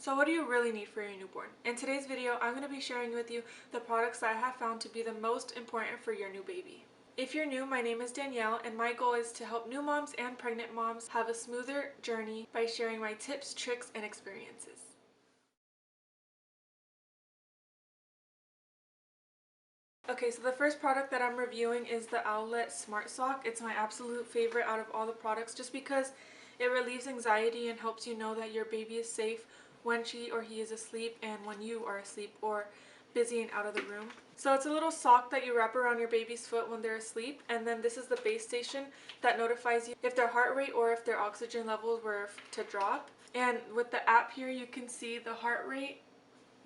So what do you really need for your newborn? In today's video, I'm going to be sharing with you the products that I have found to be the most important for your new baby. If you're new, my name is Danielle, and my goal is to help new moms and pregnant moms have a smoother journey by sharing my tips, tricks, and experiences. Okay, so the first product that I'm reviewing is the Owlet Smart Sock. It's my absolute favorite out of all the products just because it relieves anxiety and helps you know that your baby is safe when she or he is asleep and when you are asleep or busy and out of the room. So it's a little sock that you wrap around your baby's foot when they're asleep, and then this is the base station that notifies you if their heart rate or if their oxygen levels were to drop. And with the app here, you can see the heart rate,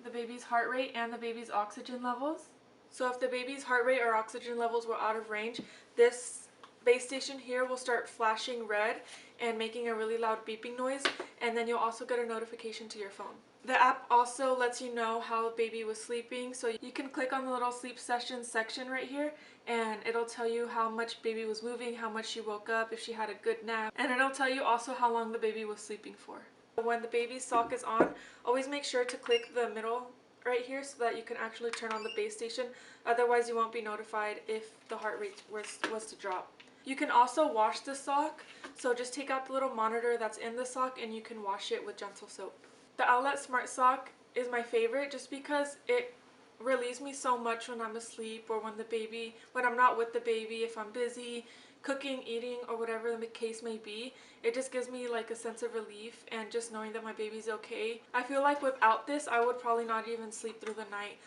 the baby's heart rate, and the baby's oxygen levels. So if the baby's heart rate or oxygen levels were out of range, this base station here will start flashing red and making a really loud beeping noise, and then you'll also get a notification to your phone. The app also lets you know how baby was sleeping, so you can click on the little sleep session section right here and it'll tell you how much baby was moving, how much she woke up, if she had a good nap, and it'll tell you also how long the baby was sleeping for. When the baby's sock is on, always make sure to click the middle right here so that you can actually turn on the base station. Otherwise you won't be notified if the heart rate was to drop. You can also wash the sock, so just take out the little monitor that's in the sock and you can wash it with gentle soap. The Owlet Smart Sock is my favorite just because it relieves me so much when I'm asleep or when I'm not with the baby, if I'm busy cooking, eating, or whatever the case may be. It just gives me like a sense of relief and just knowing that my baby's okay. I feel like without this I would probably not even sleep through the night.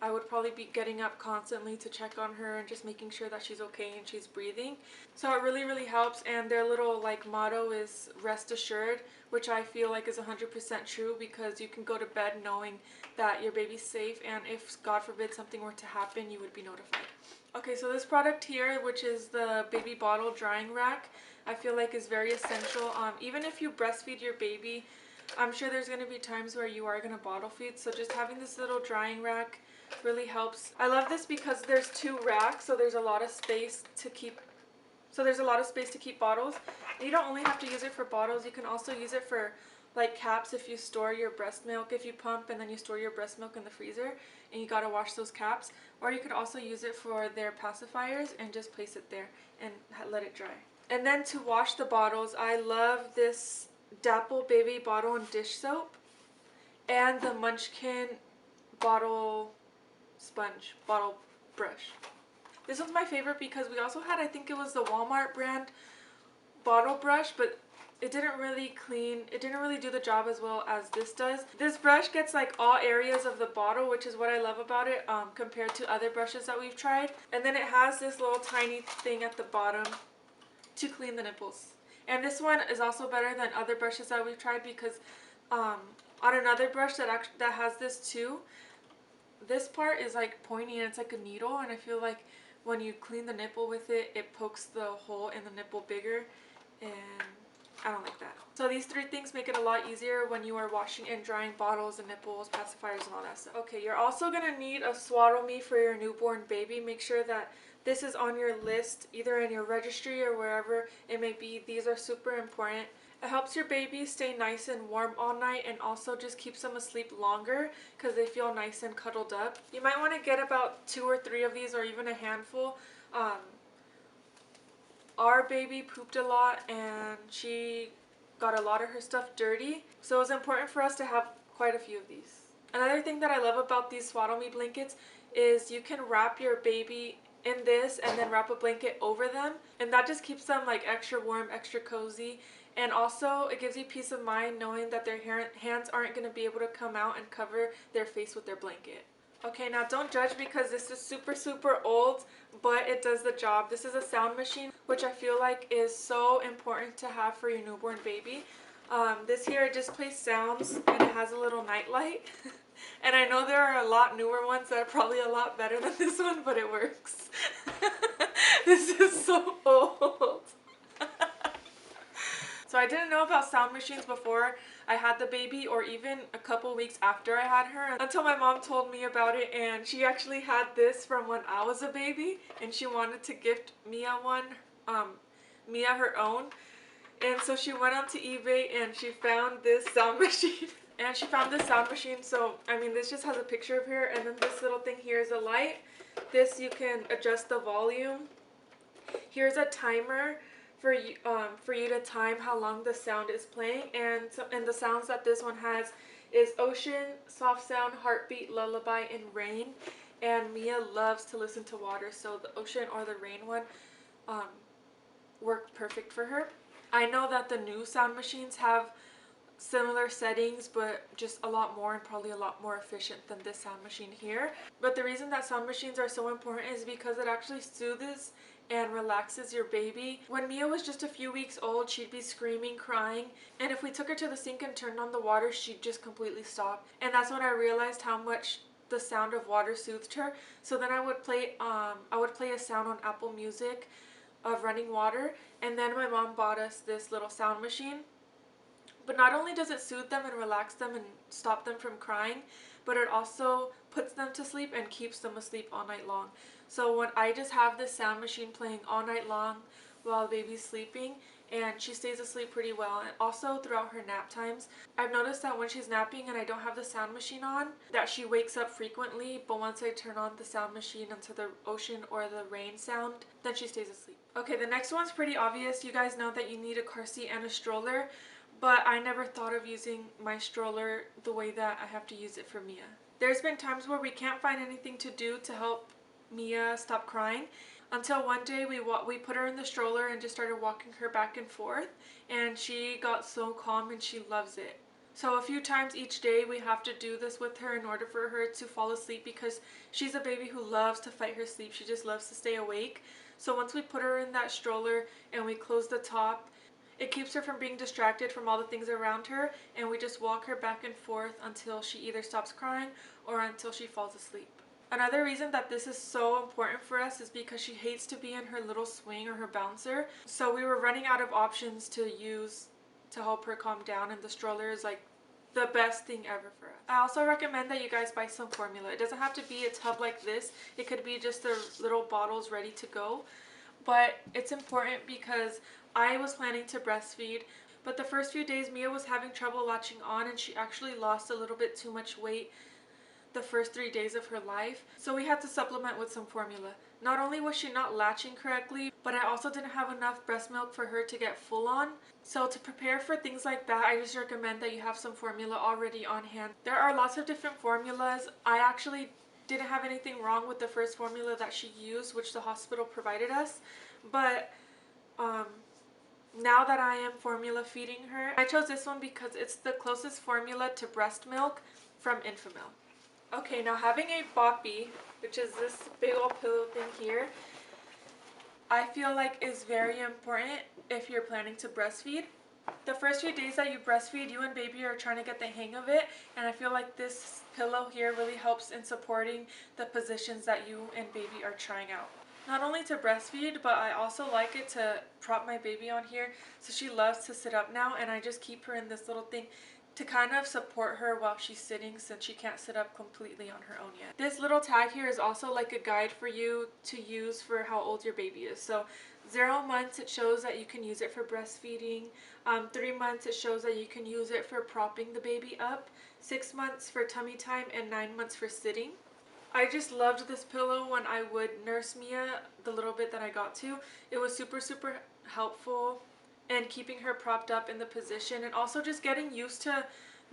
I would probably be getting up constantly to check on her and just making sure that she's okay and she's breathing. So it really helps, and their little like motto is rest assured, which I feel like is 100% true because you can go to bed knowing that your baby's safe, and if God forbid something were to happen, you would be notified. Okay, so this product here, which is the baby bottle drying rack, I feel like is very essential. Even if you breastfeed your baby, I'm sure there's going to be times where you are going to bottle feed, so just having this little drying rack really helps. I love this because there's two racks, so there's a lot of space to keep bottles. And you don't only have to use it for bottles, you can also use it for like caps if you store your breast milk, if you pump and then you store your breast milk in the freezer and you gotta wash those caps. Or you could also use it for their pacifiers and just place it there and let it dry. And then to wash the bottles, I love this Dapple baby bottle and dish soap and the Munchkin bottle brush. This one's my favorite because we also had, I think it was the Walmart brand bottle brush, but it didn't really do the job as well as this does. This brush gets like all areas of the bottle, which is what I love about it compared to other brushes that we've tried. And then it has this little tiny thing at the bottom to clean the nipples. And this one is also better than other brushes that we've tried because on another brush that has this too, this part is like pointy and it's like a needle, and I feel like when you clean the nipple with it, it pokes the hole in the nipple bigger, and I don't like that. So these three things make it a lot easier when you are washing and drying bottles and nipples, pacifiers, and all that stuff. Okay, you're also going to need a SwaddleMe for your newborn baby. Make sure that this is on your list, either in your registry or wherever it may be. These are super important. It helps your baby stay nice and warm all night, and also just keeps them asleep longer because they feel nice and cuddled up. You might want to get about 2 or 3 of these or even a handful. Our baby pooped a lot and she got a lot of her stuff dirty, so it was important for us to have quite a few of these. Another thing that I love about these SwaddleMe blankets is you can wrap your baby in this and then wrap a blanket over them, and that just keeps them like extra warm, extra cozy. And also it gives you peace of mind knowing that their hands aren't going to be able to come out and cover their face with their blanket. Okay, now don't judge because this is super old, but it does the job. This is a sound machine, which I feel like is so important to have for your newborn baby. This here, it just plays sounds and it has a little night light. And I know there are a lot newer ones that are probably a lot better than this one, but it works. This is so old. So I didn't know about sound machines before I had the baby, or even a couple weeks after I had her, until my mom told me about it, and she actually had this from when I was a baby and she wanted to gift Mia her own. And so she went onto eBay and she found this sound machine And she found this sound machine, so I mean this just has a picture of her, and then this little thing here is a light. This you can adjust the volume. Here's a timer for you to time how long the sound is playing, and the sounds that this one has is ocean, soft sound, heartbeat, lullaby, and rain. And Mia loves to listen to water, so the ocean or the rain one worked perfect for her. I know that the new sound machines have similar settings, but just a lot more and probably a lot more efficient than this sound machine here. But the reason that sound machines are so important is because it actually soothes and relaxes your baby. When Mia was just a few weeks old, she'd be screaming, crying, and if we took her to the sink and turned on the water, she'd just completely stop. And that's when I realized how much the sound of water soothed her. So then I would play a sound on Apple Music of running water, and then my mom bought us this little sound machine. But not only does it soothe them and relax them and stop them from crying, but it also puts them to sleep and keeps them asleep all night long. So when I just have this sound machine playing all night long while baby's sleeping, and she stays asleep pretty well, and also throughout her nap times. I've noticed that when she's napping and I don't have the sound machine on, that she wakes up frequently, but once I turn on the sound machine into the ocean or the rain sound, then she stays asleep. Okay, the next one's pretty obvious. You guys know that you need a car seat and a stroller, but I never thought of using my stroller the way that I have to use it for Mia. There's been times where we can't find anything to do to help Mia stop crying, until one day we put her in the stroller and just started walking her back and forth, and she got so calm and she loves it. So a few times each day we have to do this with her in order for her to fall asleep, because she's a baby who loves to fight her sleep. She just loves to stay awake. So once we put her in that stroller and we close the top, it keeps her from being distracted from all the things around her, and we just walk her back and forth until she either stops crying or until she falls asleep. Another reason that this is so important for us is because she hates to be in her little swing or her bouncer. So we were running out of options to use to help her calm down, and the stroller is like the best thing ever for us. I also recommend that you guys buy some formula. It doesn't have to be a tub like this. It could be just the little bottles ready to go. But it's important because I was planning to breastfeed, but the first few days Mia was having trouble latching on, and she actually lost a little bit too much weight the first 3 days of her life, so we had to supplement with some formula. Not only was she not latching correctly, but I also didn't have enough breast milk for her to get full on. So to prepare for things like that, I just recommend that you have some formula already on hand. There are lots of different formulas. I actually didn't have anything wrong with the first formula that she used, which the hospital provided us, but now that I am formula feeding her, I chose this one because it's the closest formula to breast milk from Enfamil. Okay, now having a Boppy, which is this big old pillow thing here, I feel like is very important if you're planning to breastfeed. The first few days that you breastfeed, you and baby are trying to get the hang of it, and I feel like this pillow here really helps in supporting the positions that you and baby are trying out. Not only to breastfeed, but I also like it to prop my baby on here. So she loves to sit up now, and I just keep her in this little thing to kind of support her while she's sitting, since she can't sit up completely on her own yet. This little tag here is also like a guide for you to use for how old your baby is. So 0 months, it shows that you can use it for breastfeeding. 3 months, it shows that you can use it for propping the baby up. 6 months for tummy time, and 9 months for sitting. I just loved this pillow when I would nurse Mia the little bit that I got to. It was super helpful, and keeping her propped up in the position, and also just getting used to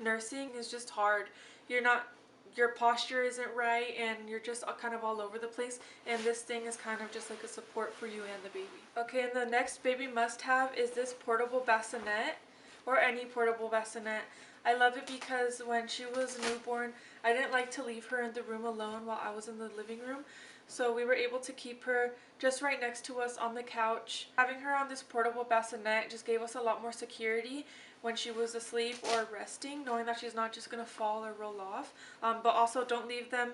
nursing is just hard. Your posture isn't right, and you're just kind of all over the place, and this thing is kind of just like a support for you and the baby. Okay, and the next baby must-have is this portable bassinet, or any portable bassinet. I love it because when she was newborn, I didn't like to leave her in the room alone while I was in the living room. So we were able to keep her just right next to us on the couch. Having her on this portable bassinet just gave us a lot more security when she was asleep or resting, knowing that she's not just going to fall or roll off. But also don't leave them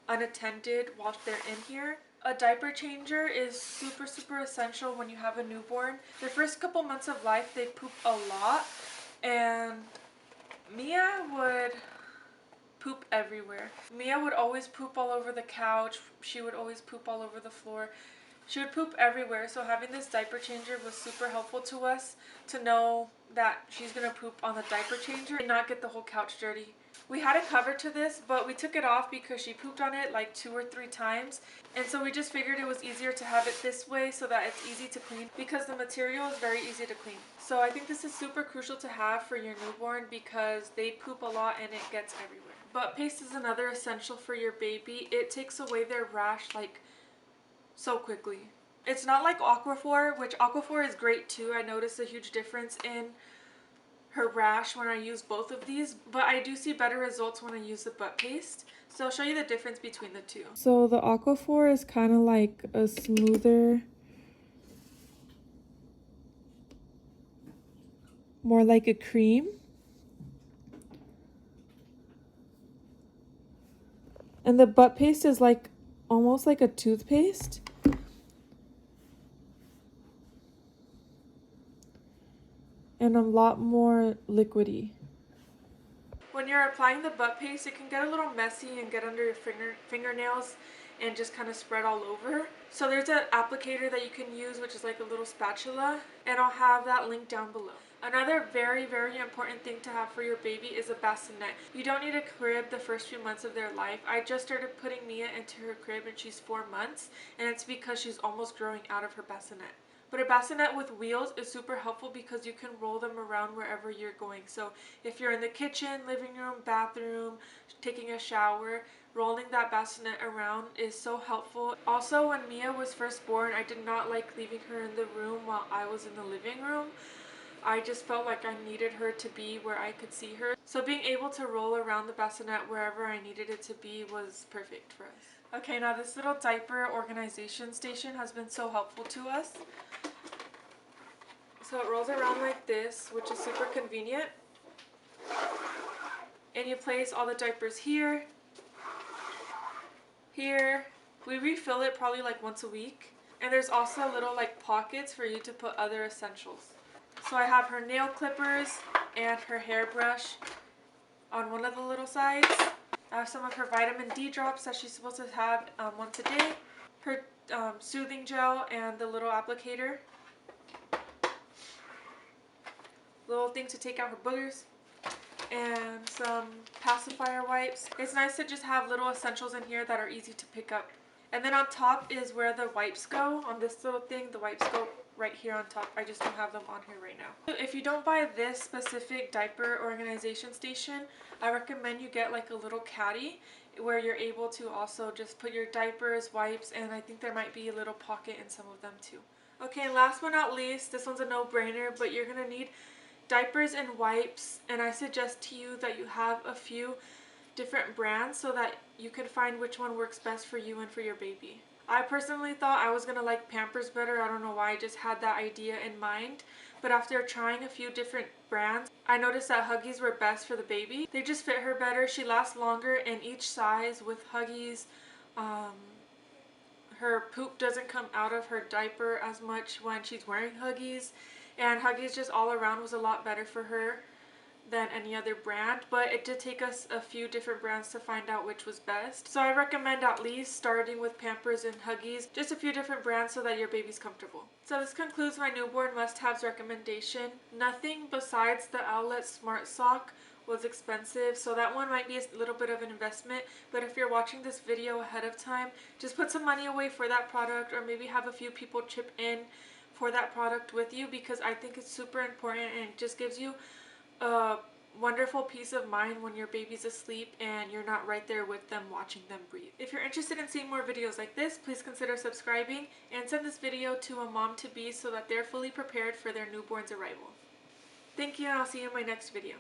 unattended while they're in here. A diaper changer is super essential when you have a newborn. Their first couple months of life, they poop a lot, and Mia would poop everywhere. Mia would always poop all over the couch. She would always poop all over the floor. She would poop everywhere, so having this diaper changer was super helpful to us to know that she's gonna poop on the diaper changer and not get the whole couch dirty. We had a cover to this, but we took it off because she pooped on it like 2 or 3 times, and so we just figured it was easier to have it this way so that it's easy to clean because the material is very easy to clean. So I think this is super crucial to have for your newborn because they poop a lot and it gets everywhere. Butt paste is another essential for your baby. It takes away their rash like so quickly. It's not like Aquaphor, which Aquaphor is great too. I noticed a huge difference in her rash when I use both of these, but I do see better results when I use the butt paste. So I'll show you the difference between the two. So the Aquaphor is kind of like a smoother, more like a cream. And the butt paste is like almost like a toothpaste. And a lot more liquidy. When you're applying the butt paste, it can get a little messy and get under your fingernails and just kind of spread all over. So there's an applicator that you can use, which is like a little spatula, and I'll have that link down below. Another very, very important thing to have for your baby is a bassinet. You don't need a crib the first few months of their life. I just started putting Mia into her crib and she's 4 months, and it's because she's almost growing out of her bassinet. But a bassinet with wheels is super helpful because you can roll them around wherever you're going. So if you're in the kitchen, living room, bathroom, taking a shower, rolling that bassinet around is so helpful. Also, when Mia was first born, I did not like leaving her in the room while I was in the living room. I just felt like I needed her to be where I could see her. So being able to roll around the bassinet wherever I needed it to be was perfect for us. Okay, now this little diaper organization station has been so helpful to us. So it rolls around like this, which is super convenient. And you place all the diapers here, here. We refill it probably like once a week. And there's also little like pockets for you to put other essentials. So I have her nail clippers and her hairbrush on one of the little sides. I have some of her vitamin D drops that she's supposed to have once a day. Her soothing gel and the little applicator. Little thing to take out her boogers. And some pacifier wipes. It's nice to just have little essentials in here that are easy to pick up. And then on top is where the wipes go. On this little thing, the wipes go right here on top. I just don't have them on here right now. If you don't buy this specific diaper organization station, I recommend you get like a little caddy where you're able to also just put your diapers, wipes, and I think there might be a little pocket in some of them too. Okay, and last but not least, this one's a no-brainer, but you're gonna need diapers and wipes, and I suggest to you that you have a few different brands so that you can find which one works best for you and for your baby. I personally thought I was gonna like Pampers better. I don't know why, I just had that idea in mind. But after trying a few different brands, I noticed that Huggies were best for the baby. They just fit her better. She lasts longer in each size with Huggies. Her poop doesn't come out of her diaper as much when she's wearing Huggies. And Huggies just all around was a lot better for her than any other brand, but it did take us a few different brands to find out which was best. So I recommend at least starting with Pampers and Huggies, just a few different brands so that your baby's comfortable. So this concludes my newborn must-haves recommendation. Nothing besides the Owlet Smart Sock was expensive, so that one might be a little bit of an investment, but if you're watching this video ahead of time, just put some money away for that product, or maybe have a few people chip in for that product with you, because I think it's super important and it just gives you a wonderful peace of mind when your baby's asleep and you're not right there with them watching them breathe. If you're interested in seeing more videos like this, please consider subscribing and send this video to a mom-to-be so that they're fully prepared for their newborn's arrival. Thank you, and I'll see you in my next video.